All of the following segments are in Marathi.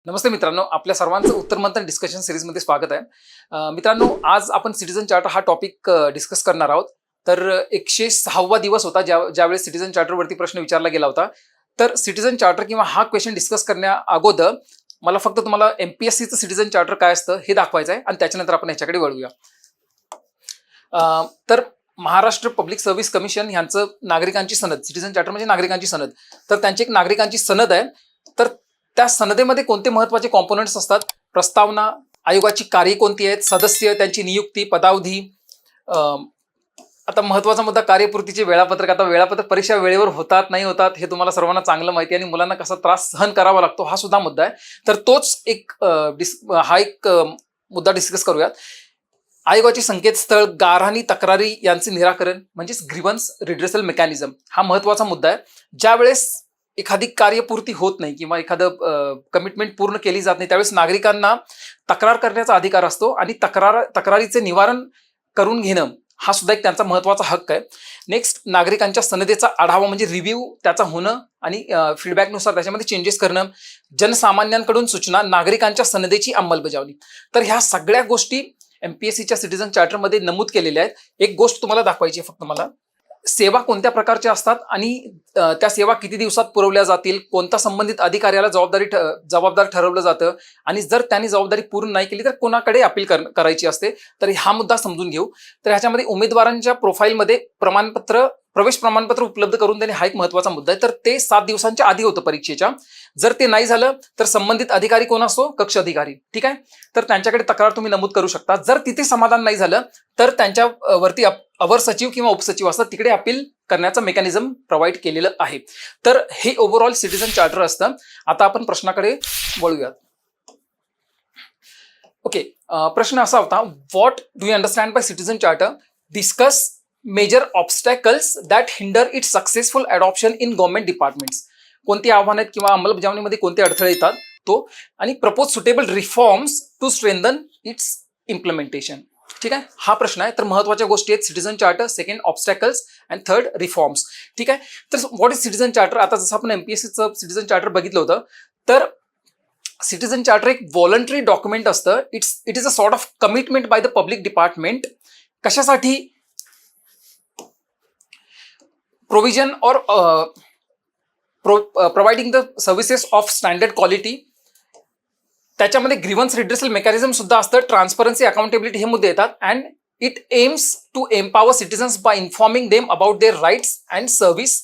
नमस्ते मित्रांनो, आपल्या सर्वांचं उत्तर मंथन डिस्कशन सिरीजमध्ये स्वागत आहे. मित्रांनो, आज आपण सिटीजन चार्टर हा टॉपिक डिस्कस करणार आहोत. तर 106वा दिवस होता ज्यावेळेस सिटीजन चार्टरवरती प्रश्न विचारला गेला होता. तर सिटीजन चार्टर किंवा हा क्वेश्चन डिस्कस करण्या अगोदर मला फक्त तुम्हाला एमपीएससीचं सिटीजन चार्टर काय असतं हे दाखवायचं आहे आणि त्याच्यानंतर आपण याच्याकडे वळूया. तर महाराष्ट्र पब्लिक सर्व्हिस कमिशन यांचं नागरिकांची सनद, सिटीजन चार्टर म्हणजे नागरिकांची सनद, तर त्यांची एक नागरिकांची सनद आहे. तर त्या सनदेमध्ये कोणते महत्वाचे कॉम्पोनंट्स असतात? प्रस्तावना, आयोगाची कार्ये कोणती आहेत, सदस्य, त्यांची नियुक्ती, पदावधी. आता महत्वाचा मुद्दा कार्यपूर्तीचे वेळापत्रक. आता वेळापत्रक परीक्षा वेळेवर होतात नाही होतात हे तुम्हाला सर्वांना चांगलं माहिती आहे आणि मुलांना कसा त्रास सहन करावा लागतो हा सुद्धा मुद्दा आहे. तर तोच एक मुद्दा डिस्कस करूयात. आयोगाचे संकेतस्थळ, गाऱ्हाणी तक्रारी यांचे निराकरण म्हणजेच ग्रीव्हन्स रिड्रेसल मेकॅनिझम हा महत्वाचा मुद्दा आहे. ज्यावेळेस एखादी कार्यपूर्ती होत नाही किंवा एखादं कमिटमेंट पूर्ण केली जात नाही त्यावेळेस नागरिकांना तक्रार करण्याचा अधिकार असतो आणि तक्रारीचे निवारण करून घेणं हा सुद्धा एक त्यांचा महत्वाचा हक्क आहे. नेक्स्ट, नागरिकांच्या सनदेचा आढावा म्हणजे रिव्ह्यू त्याचा होणं आणि फीडबॅकनुसार त्याच्यामध्ये चेंजेस करणं, जनसामान्यांकडून सूचना, नागरिकांच्या सनदेची अंमलबजावणी. तर ह्या सगळ्या गोष्टी एमपीएससीच्या सिटीजन चार्टरमध्ये नमूद केलेल्या आहेत. एक गोष्ट तुम्हाला दाखवायची आहे फक्त मला. सेवा कोणत्या प्रकारच्या असतात आणि त्या सेवा किती दिवसात पुरवल्या जातील, कोणता संबंधित अधिकाऱ्याला जबाबदार ठरवलं जातं आणि जर त्यांनी जबाबदारी पूर्ण नाही केली तर कोणाकडे अपील करायची असते. तर हा मुद्दा समजून घेऊ. तर ह्याच्यामध्ये उमेदवारांच्या प्रोफाईलमध्ये प्रवेश प्रमाणपत्र उपलब्ध करून देणे हा एक महत्वाचा मुद्दा आहे. तर ते 7 दिवसांच्या आधी होतं परीक्षेच्या. जर ते नाही झालं तर संबंधित अधिकारी कोण असतो? कक्ष अधिकारी. ठीक आहे. तर त्यांच्याकडे तक्रार तुम्ही नमूद करू शकता. जर तिथे समाधान नाही झालं तर त्यांच्यावरती अवर सचिव किंवा उपसचिव असतात, तिकडे अपील करण्याचं मेकॅनिझम प्रोव्हाइड केलेलं आहे. तर हे ओव्हरऑल सिटीजन चार्टर असतं. आता आपण प्रश्नाकडे वळूयात. ओके, प्रश्न असा होता, what do you understand by citizen charter? Discuss major obstacles that hinder its successful adoption in government departments. कोणती आव्हानं आहेत किंवा अंमलबजावणीमध्ये कोणते अडथळे येतात तो, आणि propose suitable reforms to strengthen its implementation. ठीक आहे, हा प्रश्न आहे. तर महत्वाच्या गोष्टी आहेत citizen charter, second obstacles and third reforms. ठीक आहे. तर व्हॉट इज सिटीजन चार्टर? आता जसं आपण एमपीएससीचं सिटीजन चार्टर बघितलं होतं, तर सिटीजन चार्टर एक व्हॉलंटरी डॉक्युमेंट असतं. It is a sort of commitment by the public department. कशासाठी? प्रोव्हिजन और providing the services of standard quality. त्याच्यामध्ये ग्रीव्हन्स रिड्रेसल मेकॅनिझम सुद्धा असतं, ट्रान्सपरन्सी, अकाउंटेबिलिटी हे मुद्दे येतात. And it aims to empower citizens by informing them about their rights and service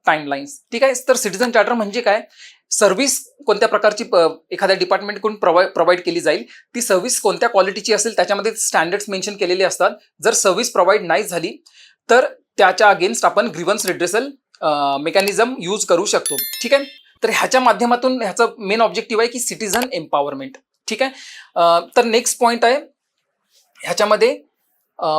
timelines. ठीक आहे. तर सिटीजन चार्टर म्हणजे काय? सर्व्हिस कोणत्या प्रकारची एखाद्या डिपार्टमेंटकडून प्रोव्हाइड केली जाईल, ती सर्व्हिस कोणत्या क्वालिटीची असेल त्याच्यामध्ये स्टँडर्ड्स मेन्शन केलेले असतात. जर सर्व्हिस प्रोव्हाइड नाही झाली तर त्याच्या अगेन्स्ट आपण ग्रीव्हन्स रिड्रेसल मेकॅनिझम यूज करू शकतो. ठीक आहे. तर ह्याच्या माध्यमातून ह्याचं मेन ऑब्जेक्टिव्ह आहे की सिटीजन एम्पॉवरमेंट. ठीक आहे. तर नेक्स्ट पॉइंट आहे ह्याच्यामध्ये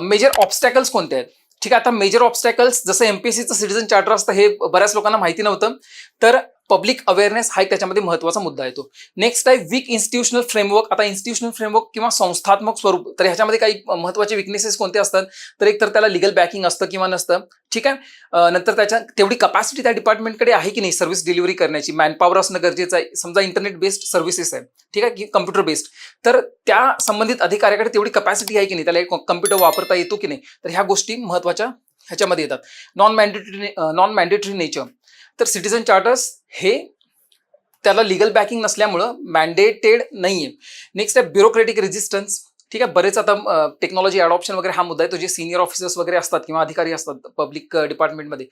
मेजर ऑब्स्टॅकल्स कोणते आहेत. ठीक आहे. आता मेजर ऑब्स्टॅकल्स, जसं एमपीएससीचं सिटीजन चार्टर असतं हे बऱ्याच लोकांना माहिती नव्हतं, तर पब्लिक अवेअरनेस हा एक त्याच्यामध्ये महत्वाचा मुद्दा आहे तो. नेक्स्ट आहे वीक इन्स्टिट्यूशनल फ्रेमवर्क. आता इन्स्टिट्यूशनल फ्रेमवर्क किंवा संस्थात्मक स्वरूप, तर ह्याच्यामध्ये काही महत्वाचे विकनेसेस कोणते असतात? तर एक तर त्याला लिगल बॅकिंग असतं किंवा नसतं. ठीक आहे. नंतर त्याच्या तेवढी कपॅसिटी त्या डिपार्टमेंटकडे आहे की नाही सर्व्हिस डिलिव्हरी करण्याची, मॅनपॉवर असणं गरजेचं आहे. समजा इंटरनेट बेस्ड सर्व्हिसेस आहे, ठीक आहे, की कम्प्युटर बेस्ड, तर त्या संबंधित अधिकाऱ्याकडे तेवढी कपॅसिटी आहे की नाही, त्याला कम्प्युटर वापरता येतो की नाही. तर ह्या गोष्टी महत्वाच्या ह्याच्यामध्ये येतात. Non mandatory nature. तर सिटीजन चार्टर्स हे त्याला लिगल बॅकिंग नसल्यामुळं मॅन्डेटेड नाहीये. नेक्स्ट आहे ब्युरोक्रेटिक रेजिस्टन्स. ठीक आहे. बरेच आता टेक्नॉलॉजी अडॉप्शन वगैरे हा मुद्दा आहे. तो जे सिनियर ऑफिसर्स वगैरे असतात किंवा अधिकारी असतात पब्लिक डिपार्टमेंटमध्ये,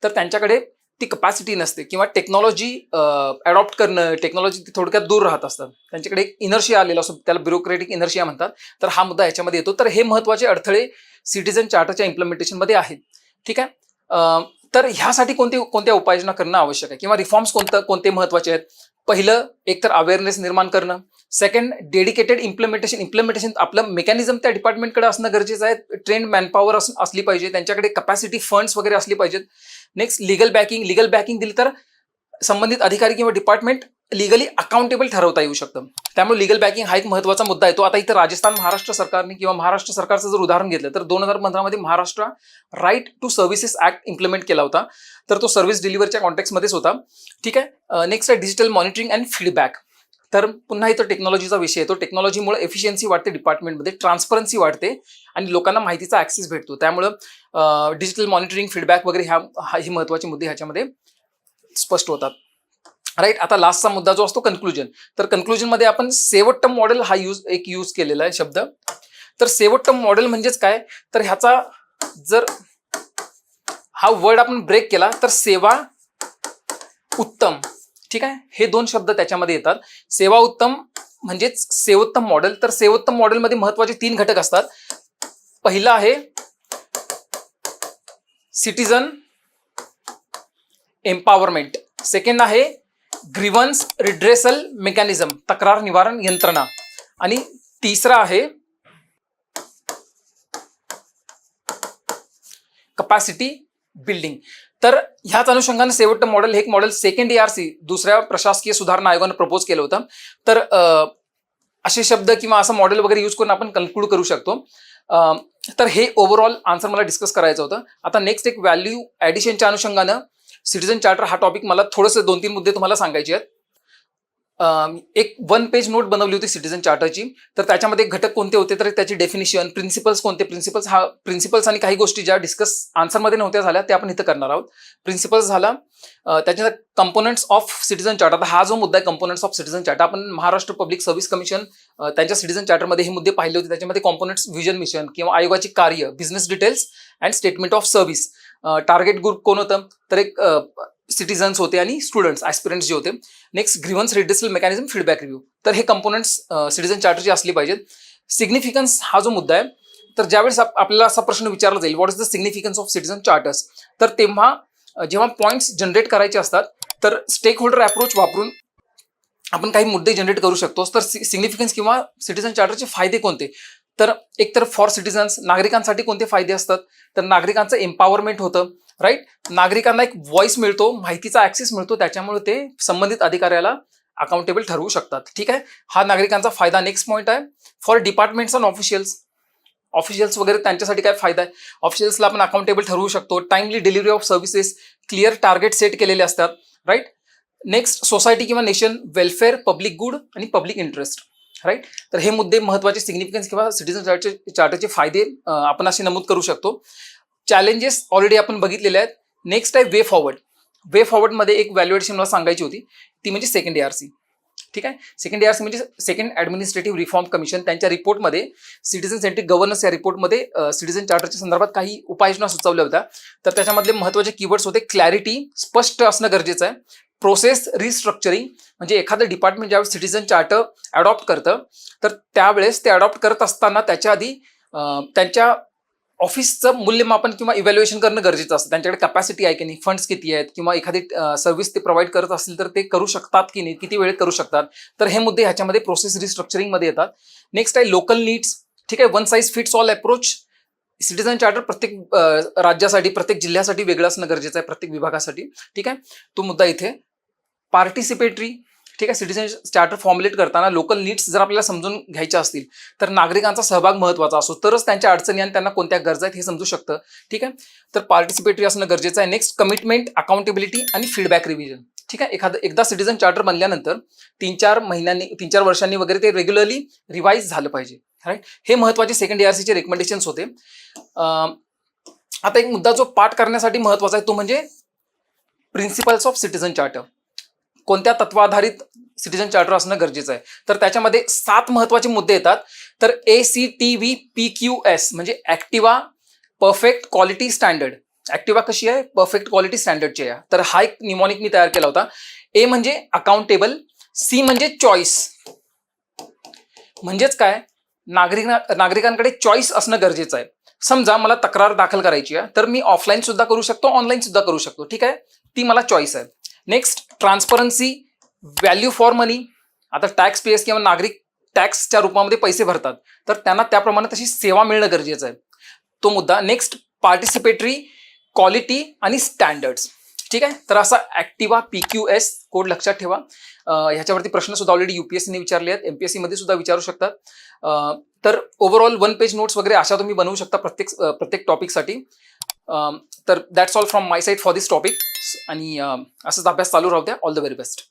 तर त्यांच्याकडे ती कपॅसिटी नसते किंवा टेक्नॉलॉजी अडॉप्ट करणं, टेक्नॉलॉजी थोडक्यात दूर राहत असतात. त्यांच्याकडे एक इनर्शिया आलेला असतो, त्याला ब्युरोक्रेटिक इनर्शिया म्हणतात. तर हा मुद्दा याच्यामध्ये येतो. तर हे महत्वाचे अडथळे सिटीजन चार्टरच्या इम्प्लिमेंटेशनमध्ये आहेत. ठीक आहे. तर ह्यासाठी कोणत्या उपाययोजना करणं आवश्यक आहे किंवा रिफॉर्म्स कोणते महत्वाचे आहेत? पहिलं, एक तर अवेअरनेस निर्माण करणं. सेकंड, डेडिकेटेड इम्प्लिमेंटेशन आपलं मेकॅनिझम त्या डिपार्टमेंटकडे असणं गरजेचं आहे. ट्रेंड मॅनपॉवर असली पाहिजे, त्यांच्याकडे कपॅसिटी फंड्स वगैरे असली पाहिजेत. नेक्स्ट, लिगल बॅकिंग दिली तर संबंधित अधिकारी किंवा डिपार्टमेंट लिगली अकाउंटेबल ठरवता येऊ शकतं. त्यामुळे लिगल बॅकिंग हा एक महत्वाचा मुद्दा आहे. तो आता इथं राजस्थान महाराष्ट्र सरकारने किंवा महाराष्ट्र सरकारचं जर उदाहरण घेतलं तर 2015 मध्ये Maharashtra right to services act implement केला होता. तर तो सर्व्हिस डिलिव्हरीच्या कॉन्टेक्समध्येच होता. ठीक आहे. नेक्स्ट आहे डिजिटल मॉनिटरिंग अँड फीडबॅक. तर पुन्हा इथं टेक्नॉलॉजीचा विषय येतो. टेक्नॉलॉजीमुळे एफिशियन्सी वाढते डिपार्टमेंटमध्ये, ट्रान्सपरन्सी वाढते आणि लोकांना माहितीचा ऍक्सेस भेटतो. त्यामुळं डिजिटल मॉनिटरिंग, फीडबॅक वगैरे ही महत्त्वाचे मुद्दे ह्याच्यामध्ये स्पष्ट होतात. राईट. आता लास्टचा मुद्दा जो असतो कन्क्लुजन. तर कन्क्लुजनमध्ये आपण सेवट मॉडेल हा यूज केलेला आहे शब्द. तर सेवट मॉडेल म्हणजेच काय, तर ह्याचा जर हा वर्ड आपण ब्रेक केला तर सेवा उत्तम, ठीक आहे, हे दोन शब्द त्याच्यामध्ये येतात. सेवा उत्तम म्हणजेच सेवोत्तम मॉडेल. तर सेवोत्तम मॉडेलमध्ये महत्वाचे 3 घटक असतात. पहिला आहे सिटीजन एम्पॉवरमेंट, सेकंड आहे ग्रीव्हन्स रिड्रेसल मेकॅनिझम, तक्रार निवारण यंत्रणा, आणि तिसरा आहे कपॅसिटी बिल्डिंग. तर ह्याच अनुषंगाने सेवट मॉडेल हे एक मॉडेल सेकंड ARC दुसऱ्या प्रशासकीय सुधारणा आयोगाने प्रपोज केलं होतं. तर असे शब्द किंवा असं मॉडेल वगैरे यूज करून आपण कन्क्लूड करू शकतो. तर हे ओव्हरऑल आन्सर मला डिस्कस करायचं होतं. आता नेक्स्ट एक व्हॅल्यू ॲडिशनच्या अनुषंगानं सिटीजन चार्टर हा टॉपिक मला थोडंसं 2-3 मुद्दे तुम्हाला सांगायचे आहेत. एक 1 पेज नोट बनवली होती सिटीजन चार्टरची. तर त्याच्यामध्ये घटक कोणते होते, तर त्याची डेफिनिशन, प्रिन्सिपल्स कोणते, प्रिन्सिपल्स आणि काही गोष्टी ज्या डिस्कस आन्सरमध्ये नव्हत्या झाल्या त्या आपण इथं करणार आहोत. प्रिन्सिपल्स झाला, त्याच्यानंतर कंपोनंट्स ऑफ सिटीजन चार्टर. हा जो मुद्दा आहे कंपोनंट्स ऑफ सिटीजन चार्टर, आपण महाराष्ट्र पब्लिक सर्व्हिस कमिशन त्यांच्या सिटीजन चार्टरमध्ये हे मुद्दे पाहिले होते. त्याच्यामध्ये कॉम्पोनंट्स, व्हिजन मिशन किंवा आयोगाची कार्य, business details and statement of service. Target group कोण होतं, तर एक सिटीजन्स होते आणि स्टुडंट्स, ॲस्पिरंट्स जे होते. Next grievance redressal mechanism, feedback review. तर हे कंपोनंट्स सिटीजन चार्टरची असली पाहिजेत. सिग्निफिकन्स हा जो मुद्दा आहे, तर ज्यावेळेस आपल्याला असा प्रश्न विचारला जाईल, what is the significance of citizen charters, तर तेव्हा जेव्हा पॉईंट्स जनरेट करायचे असतात तर स्टेक होल्डर अप्रोच वापरून आपण काही मुद्दे जनरेट करू शकतो. तर सिग्निफिकन्स किंवा सिटीजन चार्टरचे फायदे कोणते, तर एकतर फॉर सिटीजन्स, नागरिकांसाठी कोणते फायदे असतात, तर नागरिकांचं एम्पॉवरमेंट होतं. राईट. नागरिकांना एक व्हॉइस मिळतो, माहितीचा ऍक्सेस मिळतो, त्याच्यामुळे ते संबंधित अधिकाऱ्याला अकाउंटेबल ठरवू शकतात. ठीक आहे, हा नागरिकांचा फायदा. नेक्स्ट पॉईंट आहे फॉर डिपार्टमेंट्स अँड ऑफिशियल्स वगैरे त्यांच्यासाठी काय फायदा आहे, ऑफिशियल्सला आपण अकाउंटेबल ठरवू शकतो. Timely delivery of services, clear target set केलेले असतात. राईट. नेक्स्ट सोसायटी किंवा नेशन वेलफेअर, पब्लिक गुड आणि पब्लिक इंटरेस्ट. राईट. तर हे मुद्दे महत्वाचे, सिग्निफिकन्स किंवा सिटीजन चार्टरचे फायदे आपण असे नमूद करू शकतो. चॅलेंजेस ऑलरेडी आपण बघितलेले आहेत. नेक्स्ट आहे वे फॉरवर्ड. वे फॉरवर्डमध्ये एक व्हॅल्युएशन मला सांगायची होती, ती म्हणजे सेकंड ARC. ठीक आहे, सेकंड ARC म्हणजे सेकंड ॲडमिनिस्ट्रेटिव्ह रिफॉर्म कमिशन. त्यांच्या रिपोर्टमध्ये सिटीजन सेंट्रिक गव्हर्नन्स या रिपोर्टमध्ये सिटीजन चार्टरच्या संदर्भात काही उपाययोजना सुचवल्या होत्या. तर त्याच्यामधले महत्त्वाचे कीवर्ड्स होते क्लॅरिटी, स्पष्ट असणं गरजेचं आहे. प्रोसेस रिस्ट्रक्चरिंग, म्हणजे एखादं डिपार्टमेंट ज्यावेळेस सिटीजन चार्टर अडॉप्ट करतं तर त्यावेळेस ते अडॉप्ट करत असताना त्याच्या आधी त्यांच्या ऑफिसचं मूल्यमापन किंवा इव्हॅल्युएशन करणं गरजेचं असतं. त्यांच्याकडे कॅपॅसिटी आहे की नाही, फंड्स किती आहेत, किंवा एखादी सर्व्हिस ते प्रोव्हाइड करत असतील तर ते करू शकतात की नाही, किती वेळेत करू शकतात. तर हे मुद्दे ह्याच्यामध्ये प्रोसेस रिस्ट्रक्चरिंगमध्ये येतात. नेक्स्ट आहे लोकल नीड्स. ठीक आहे, one size fits all approach. Citizen charter प्रत्येक राज्यासाठी, प्रत्येक जिल्ह्यासाठी वेगळं असणं गरजेचं आहे, प्रत्येक विभागासाठी. ठीक आहे, तो मुद्दा इथे. पार्टिसिपेटरी. ठीक आहे, सिटीजन चार्टर फॉर्म्युलेट करताना लोकल नीड्स जर आपल्याला समजून घ्यायच्या असतील तर नागरिकांचा सहभाग महत्त्वाचा असतो, तरच त्यांच्या अडचणी आणि त्यांना कोणत्या गरजा आहेत हे समजू शकतं. ठीक आहे, तर पार्टिसिपेटरी असणं गरजेचं आहे. नेक्स्ट कमिटमेंट, अकाउंटेबिलिटी आणि फीडबॅक रिव्हिजन. ठीक आहे, एकदा सिटीजन चार्टर बनल्यानंतर 3-4 वर्षांनी वगैरे ते रेग्युलरली रिवाईज झालं पाहिजे. राईट. हे महत्त्वाचे सेकंड ARCचे रेकमेंडेशन्स होते. आता एक मुद्दा जो पाठ करण्यासाठी महत्त्वाचा आहे तो म्हणजे प्रिन्सिपल्स ऑफ सिटीजन चार्टर. कोणत्या तत्वाधारित सिटीजन चार्टर असणं गरजेचं आहे, तर त्याच्यामध्ये 7 महत्त्वाचे मुद्दे येतात. तर ACTVPQS म्हणजे Activa perfect quality standard. Activa कशी आहे, परफेक्ट क्वालिटी स्टँडर्डची आहे. तर हा एक निमॉनिक मी तयार केला होता. A म्हणजे अकाउंटेबल, C म्हणजे चॉईस. म्हणजेच काय, नागरिकांकडे चॉईस असणं गरजेचं आहे. समजा मला तक्रार दाखल करायची आहे तर मी ऑफलाईन सुद्धा करू शकतो, ऑनलाईन सुद्धा करू शकतो. ठीक आहे, ती मला चॉईस आहे. नेक्स्ट ट्रान्सपरन्सी, व्हॅल्यू फॉर मनी. आता टॅक्स पेयर्स किंवा नागरिक टॅक्सच्या रूपामध्ये पैसे भरतात तर त्यांना त्याप्रमाणे तशी सेवा मिळणं गरजेचं आहे, तो मुद्दा. नेक्स्ट पार्टिसिपेटरी, क्वालिटी आणि स्टँडर्ड्स. ठीक आहे, तर असा ॲक्टिवा PQS कोड लक्षात ठेवा. ह्याच्यावरती प्रश्न सुद्धा ऑलरेडी UPSCने विचारले आहेत, MPSC मध्ये सुद्धा विचारू शकतात. तर ओव्हरऑल 1 पेज नोट्स वगैरे अशा तुम्ही बनवू शकता प्रत्येक टॉपिकसाठी. तर that's all from my side for this topic. आणि असंच अभ्यास चालू राहू द्या. All the very best.